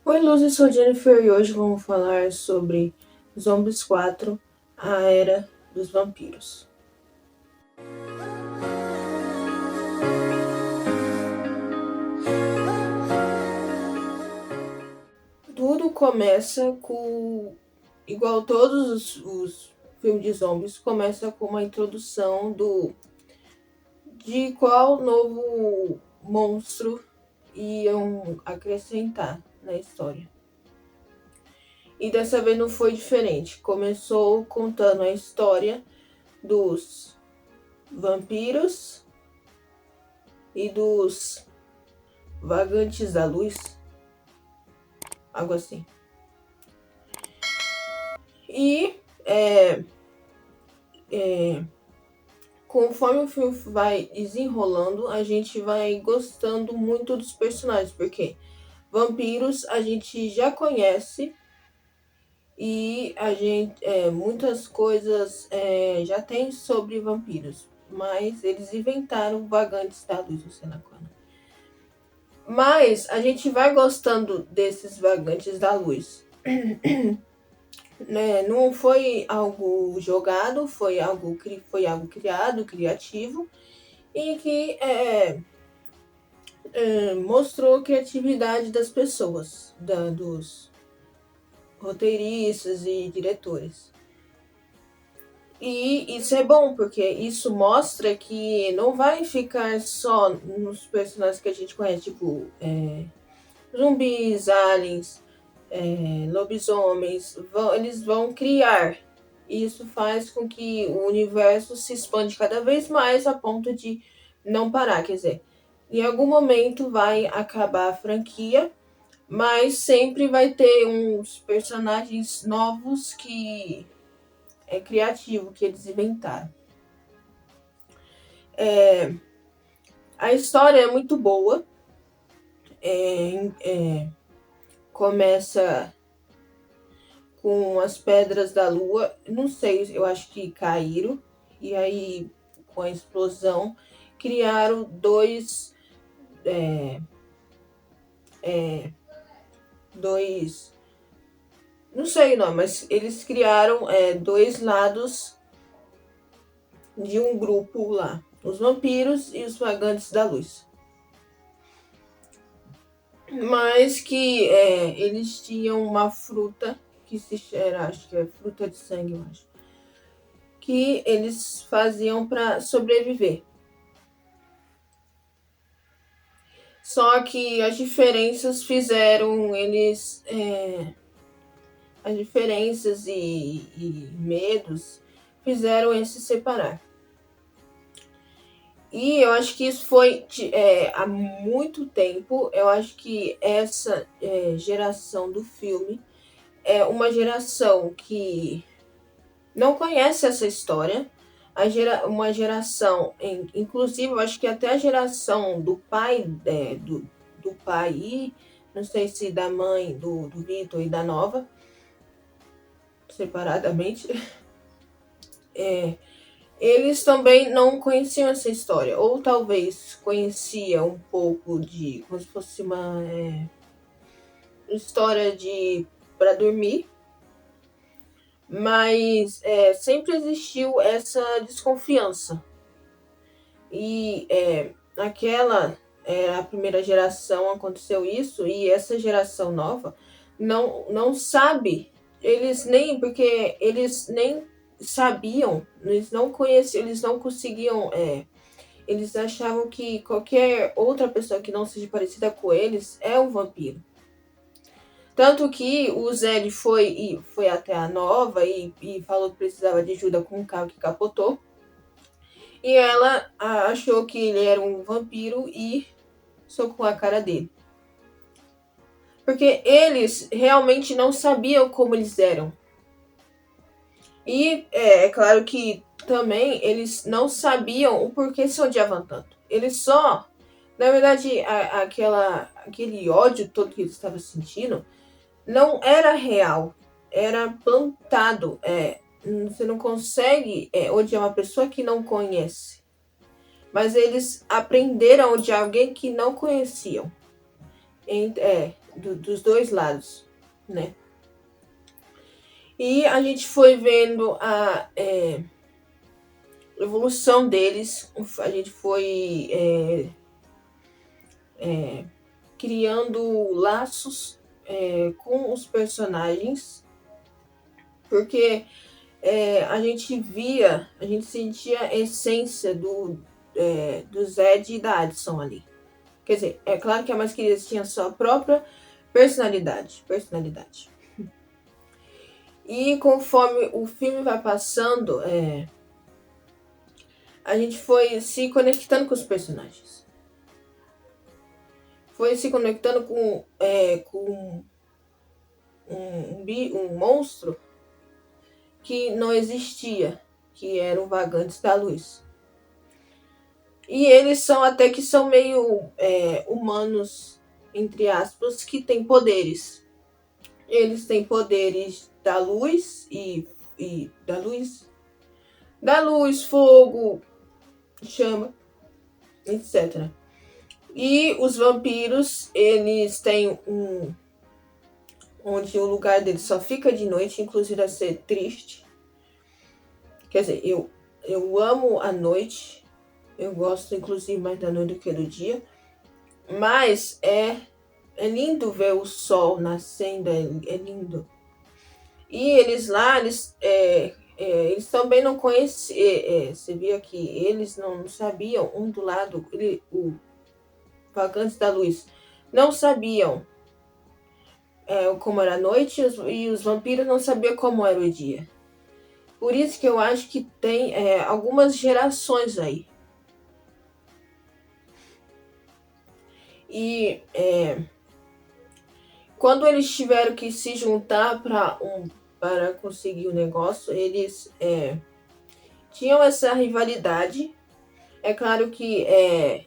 Oi, Luz, eu sou Jennifer e hoje vamos falar sobre Zombies 4, a Era dos Vampiros. Tudo começa com, igual todos os filmes de zombies, começa com uma introdução de qual novo monstro iam acrescentar na história. E dessa vez não foi diferente. Começou contando a história dos vampiros e dos vagantes da luz, algo assim. E conforme o filme vai desenrolando, a gente vai gostando muito dos personagens, porque vampiros a gente já conhece e a gente muitas coisas já tem sobre vampiros, mas eles inventaram vagantes da luz, você não conhece. Mas a gente vai gostando desses vagantes da luz. Né? Não foi algo jogado, foi algo criado, criativo, e que mostrou a criatividade das pessoas, dos roteiristas e diretores. E isso é bom, porque isso mostra que não vai ficar só nos personagens que a gente conhece, tipo zumbis, aliens, lobisomens, eles vão criar. Isso faz com que o universo se expande cada vez mais a ponto de não parar. Quer dizer, em algum momento vai acabar a franquia, mas sempre vai ter uns personagens novos que é criativo, que eles inventaram. A história é muito boa. Começa com as pedras da lua, não sei, eu acho que caíram, e aí com a explosão criaram dois, não sei o nome, mas eles criaram dois lados de um grupo lá, os vampiros e os vagantes da luz. Mas que eles tinham uma fruta que se chama, acho que é fruta de sangue, eu acho, que eles faziam para sobreviver. Só que as diferenças fizeram eles. As diferenças e medos fizeram eles se separar. E eu acho que isso foi há muito tempo. Eu acho que essa geração do filme é uma geração que não conhece essa história. Uma geração, inclusive, eu acho que até a geração do pai, do pai e não sei se da mãe do Vitor e da Nova, separadamente, eles também não conheciam essa história, ou talvez conhecia um pouco de como se fosse uma história de para dormir, mas sempre existiu essa desconfiança. E naquela a primeira geração aconteceu isso, e essa geração nova não sabe, porque eles nem sabiam, eles não conheciam, eles não conseguiam, eles achavam que qualquer outra pessoa que não seja parecida com eles é um vampiro. Tanto que o Zed foi até a Nova e falou que precisava de ajuda com um carro que capotou. E ela achou que ele era um vampiro e socou a cara dele. Porque eles realmente não sabiam como eles eram. E é claro que também eles não sabiam o porquê se odiavam tanto. Eles só, na verdade, aquele ódio todo que eles estavam sentindo não era real, era plantado. Você não consegue odiar uma pessoa que não conhece. Mas eles aprenderam a odiar alguém que não conheciam. dos dois lados, né? E a gente foi vendo a evolução deles, a gente foi criando laços com os personagens, porque a gente sentia a essência do Zed e da Addison ali. Quer dizer, é claro que a mais querida tinha sua própria personalidade. E conforme o filme vai passando, a gente foi se conectando com os personagens. Foi se conectando com um monstro que não existia, que eram vagantes da luz. E eles são meio humanos, entre aspas, que têm poderes. Eles têm poderes da luz e da luz, fogo, chama, etc. E os vampiros, eles têm onde o lugar deles só fica de noite, inclusive a ser triste. Quer dizer, eu amo a noite. Eu gosto, inclusive, mais da noite do que do dia. Mas é lindo ver o sol nascendo, é lindo. E eles lá, eles também não conheciam. Você via que eles não sabiam um do lado, o Vagantes da Luz, não sabiam como era a noite e os vampiros não sabiam como era o dia. Por isso que eu acho que tem algumas gerações aí. E quando eles tiveram que se juntar para conseguir o negócio, eles tinham essa rivalidade. É claro que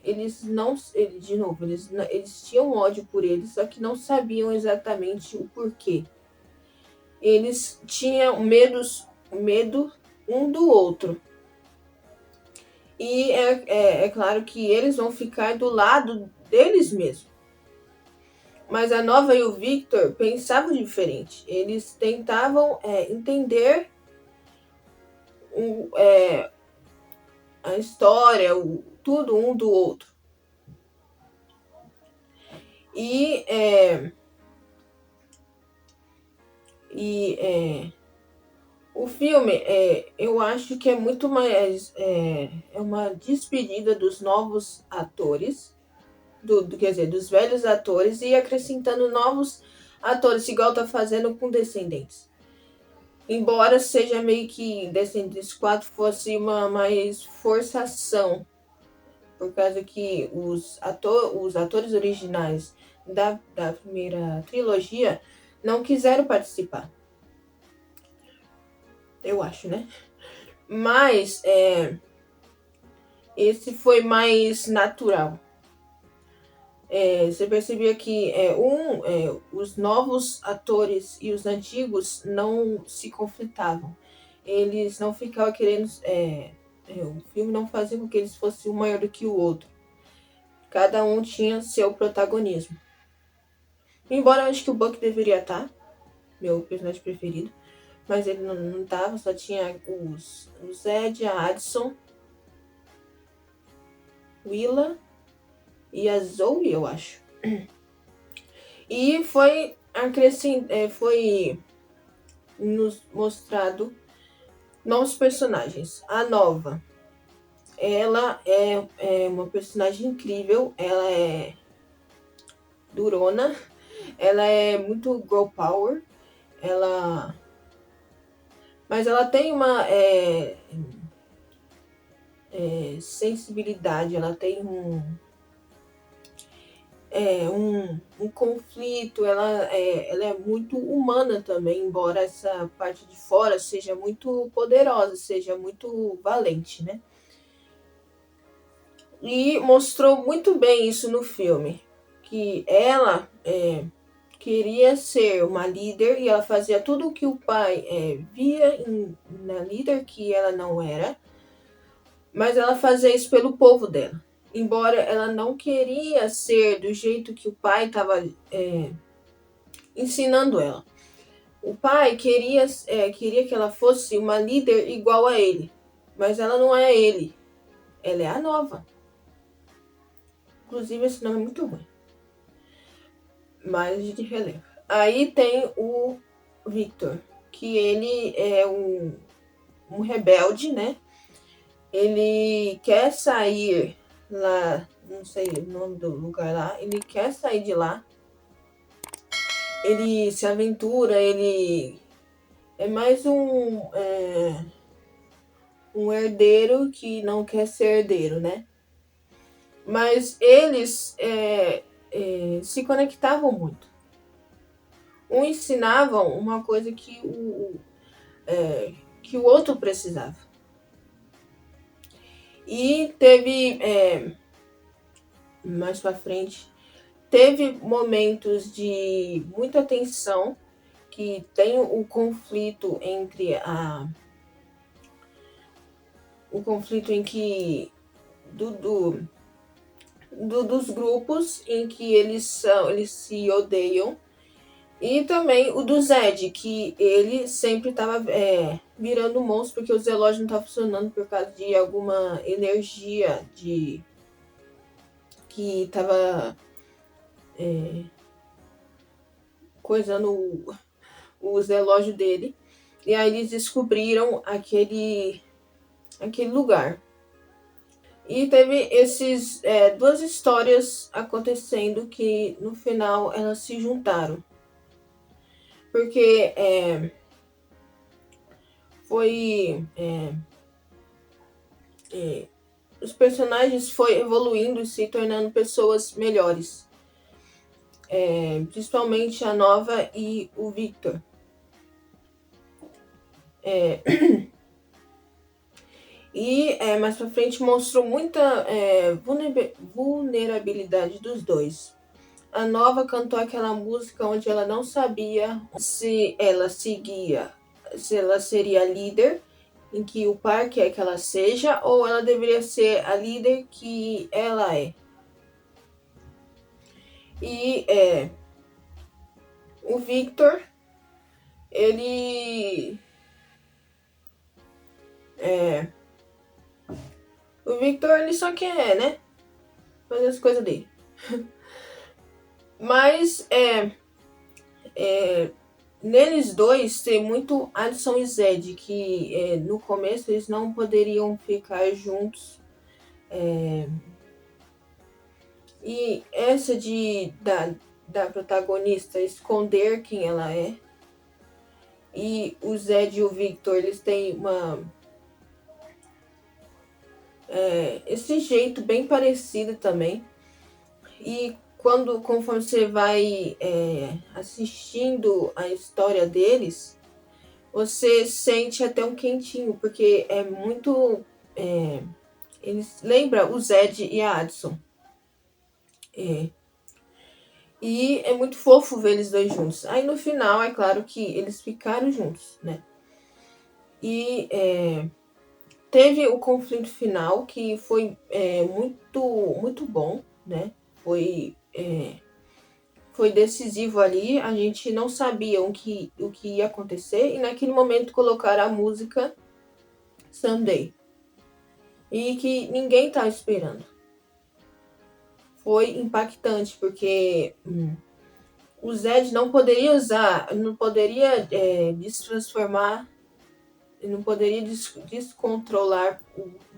eles tinham ódio por eles, só que não sabiam exatamente o porquê. Eles tinham medo um do outro. E é claro que eles vão ficar do lado deles mesmos. Mas a Nova e o Victor pensavam diferente. Eles tentavam entender a história, tudo um do outro. E o filme, eu acho que é muito mais é uma despedida dos novos atores, quer dizer, dos velhos atores, e acrescentando novos atores, igual tá fazendo com Descendentes. Embora seja meio que Descendentes 4 fosse uma mais forçação, por causa que os atores originais da primeira trilogia não quiseram participar. Eu acho, né? Mas esse foi mais natural. Você percebia que os novos atores e os antigos não se conflitavam. Eles não ficavam querendo. O filme não fazia com que eles fossem um maior do que o outro. Cada um tinha seu protagonismo. Embora eu acho que o Buck deveria estar, meu personagem preferido, mas ele não estava, só tinha o Zed, a Addison, Willa e a Zoe, eu acho. E foi nos mostrado novos personagens. A Nova, ela é uma personagem incrível, ela é durona, ela é muito girl power, mas ela tem uma sensibilidade, ela tem um conflito, ela é muito humana também, embora essa parte de fora seja muito poderosa, seja muito valente, né? E mostrou muito bem isso no filme, que ela queria ser uma líder e ela fazia tudo o que o pai via na líder que ela não era, mas ela fazia isso pelo povo dela. Embora ela não queria ser do jeito que o pai estava ensinando ela. O pai queria que ela fosse uma líder igual a ele, mas ela não é ele, ela é a nova. Inclusive esse nome é muito ruim, mas a gente releva. Aí tem o Victor, que ele é um rebelde, né? Ele quer sair lá, não sei o nome do lugar lá, ele quer sair de lá. Ele se aventura, ele é mais um herdeiro que não quer ser herdeiro, né? Mas eles se conectavam muito. Um ensinavam uma coisa que o outro precisava. E teve, mais pra frente, teve momentos de muita tensão, que tem o conflito entre o conflito em que dos grupos em que eles se odeiam, e também o do Zed, que ele sempre estava virando monstro porque os relógios não estavam funcionando por causa de alguma energia que estava coisando os relógios dele. E aí eles descobriram aquele lugar. E teve esses duas histórias acontecendo que no final elas se juntaram. Porque os personagens foi evoluindo e se tornando pessoas melhores. Principalmente a Nova e o Victor. E mais pra frente mostrou muita vulnerabilidade dos dois. A Nova cantou aquela música onde ela não sabia se ela seria líder, em que o pai quer que ela seja, ou ela deveria ser a líder que ela é. E o Victor, ele só quer, né, fazer as coisas dele. Mas neles dois tem muito Addison e Zed, que no começo eles não poderiam ficar juntos. E essa da protagonista esconder quem ela é. E o Zed e o Victor, eles têm esse jeito bem parecido também. E conforme você vai assistindo a história deles, você sente até um quentinho, porque é muito... eles lembram o Zed e a Addison. E é muito fofo ver eles dois juntos. Aí no final, é claro que eles ficaram juntos, né? E teve o conflito final, que foi muito, muito bom, né? Foi decisivo ali. A gente não sabia o que ia acontecer. E naquele momento colocaram a música Someday. E que ninguém estava esperando. Foi impactante, porque o Zed não poderia destransformar, não poderia descontrolar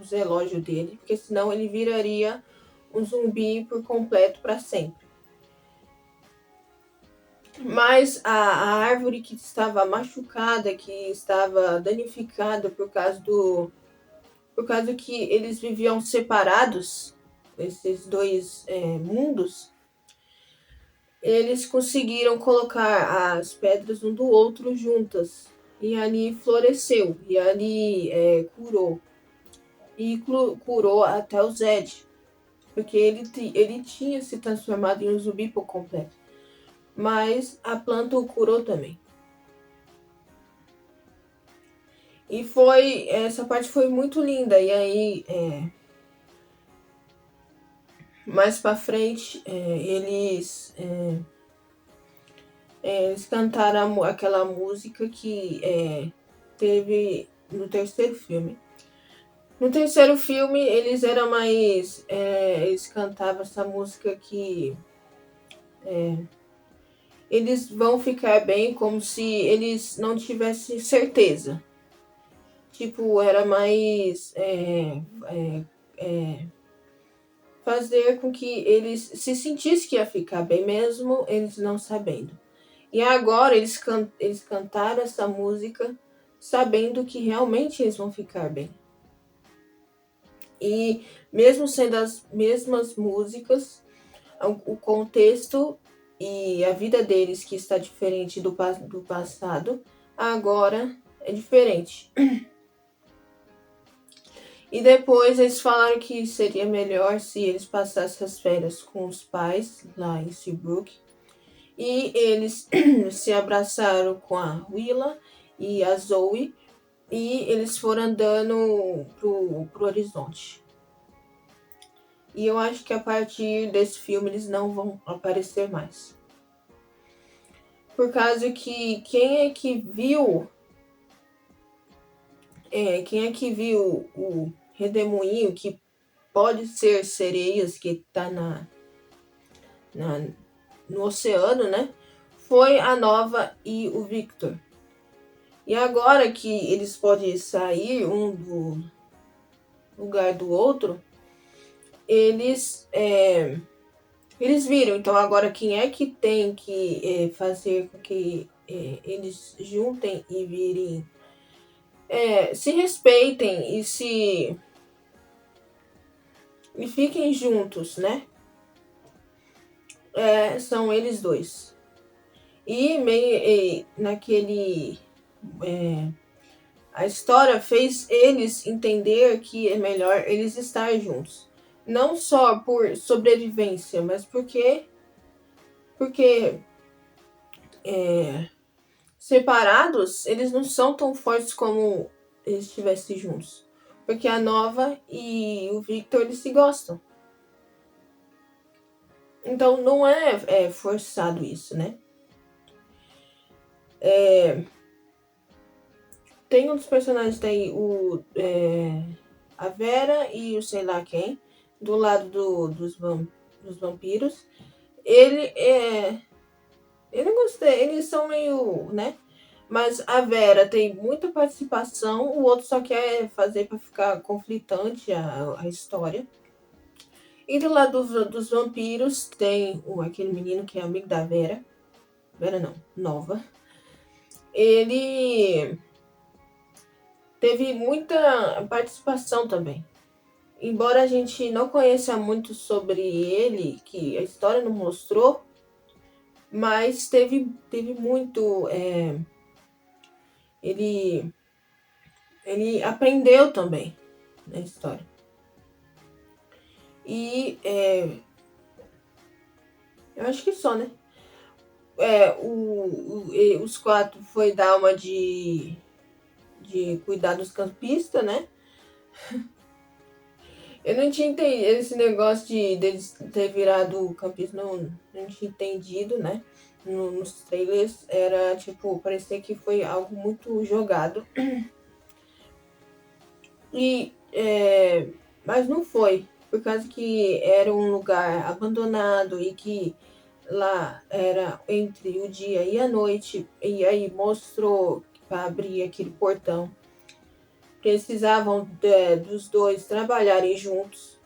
os relógios dele, porque senão ele viraria um zumbi por completo para sempre. Mas a árvore que estava machucada, que estava danificada por causa que eles viviam separados, esses dois mundos, eles conseguiram colocar as pedras um do outro juntas. E ali floresceu, e ali curou. E curou até o Zed, porque ele tinha se transformado em um zumbi por completo. Mas a planta o curou também. E essa parte foi muito linda. E aí, mais pra frente, eles Eles cantaram aquela música que teve no terceiro filme. No terceiro filme, eles eram mais. Eles cantavam essa música que eles vão ficar bem, como se eles não tivessem certeza. Tipo, era mais fazer com que eles se sentissem que ia ficar bem, mesmo eles não sabendo. E agora eles cantaram essa música sabendo que realmente eles vão ficar bem. E mesmo sendo as mesmas músicas, o contexto e a vida deles, que está diferente do passado, agora é diferente. E depois eles falaram que seria melhor se eles passassem as férias com os pais lá em Seabrook. E eles se abraçaram com a Willa e a Zoe e eles foram andando pro horizonte. E eu acho que a partir desse filme eles não vão aparecer mais. Por causa que quem é que viu o redemoinho, que pode ser sereias, que tá no oceano, né? Foi a Nova e o Victor. E agora que eles podem sair um do lugar do outro, eles viram. Então agora quem é que tem que fazer com que eles juntem e virem, se respeitem e fiquem juntos, né? São eles dois. E meio naquele a história fez eles entender que é melhor eles estar juntos. Não só por sobrevivência, mas porque separados eles não são tão fortes como eles estivessem juntos. Porque a Nova e o Victor, eles se gostam. Então não é forçado isso, né? Tem uns personagens daí, a Vera e o sei lá quem, do lado dos vampiros. Eu não gostei, eles são meio, né? Mas a Vera tem muita participação, o outro só quer fazer para ficar conflitante a história. E do lado dos vampiros tem aquele menino que é amigo da Vera. Vera não, Nova. Ele teve muita participação também. Embora a gente não conheça muito sobre ele, que a história não mostrou, mas teve muito. Ele aprendeu também na história. E eu acho que só, né? Os quatro foi dar uma de cuidar dos campistas, né? Eu não tinha entendido esse negócio deles ter virado campista, não tinha entendido, né? Nos trailers era tipo, parecia que foi algo muito jogado. Mas não foi, por causa que era um lugar abandonado e que lá era entre o dia e a noite, e aí mostrou para abrir aquele portão. Precisavam dos dois trabalharem juntos.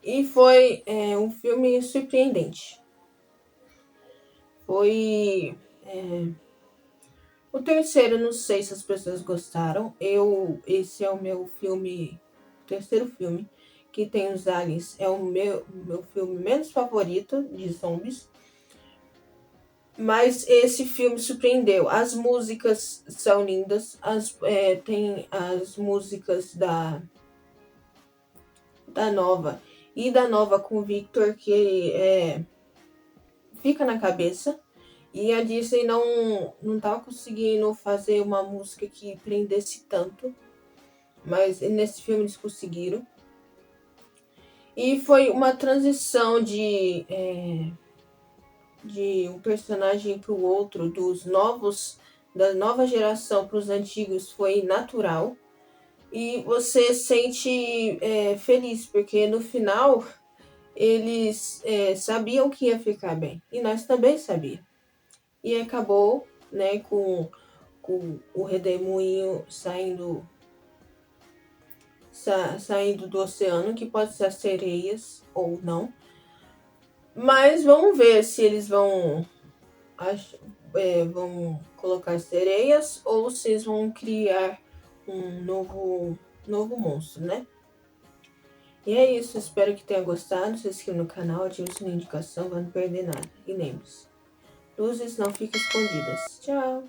E foi um filme surpreendente. Foi. O terceiro, não sei se as pessoas gostaram. Esse é o meu filme. O terceiro filme que tem os aliens. É o meu filme menos favorito de zombies. Mas esse filme surpreendeu. As músicas são lindas. Tem as músicas da Nova e da Nova com o Victor, que fica na cabeça. E a Disney não tava conseguindo fazer uma música que prendesse tanto. Mas nesse filme eles conseguiram. E foi uma transição de de um personagem para o outro, da nova geração para os antigos, foi natural. E você sente feliz, porque no final eles sabiam que ia ficar bem. E nós também sabíamos. E acabou, né, com o redemoinho saindo do oceano, que pode ser as sereias ou não. Mas vamos ver se eles vão colocar sereias ou se eles vão criar um novo monstro, né? E é isso, espero que tenha gostado. Se inscreva no canal, ative o sininho de notificação para não perder nada. E lembre-se, luzes não ficam escondidas. Tchau!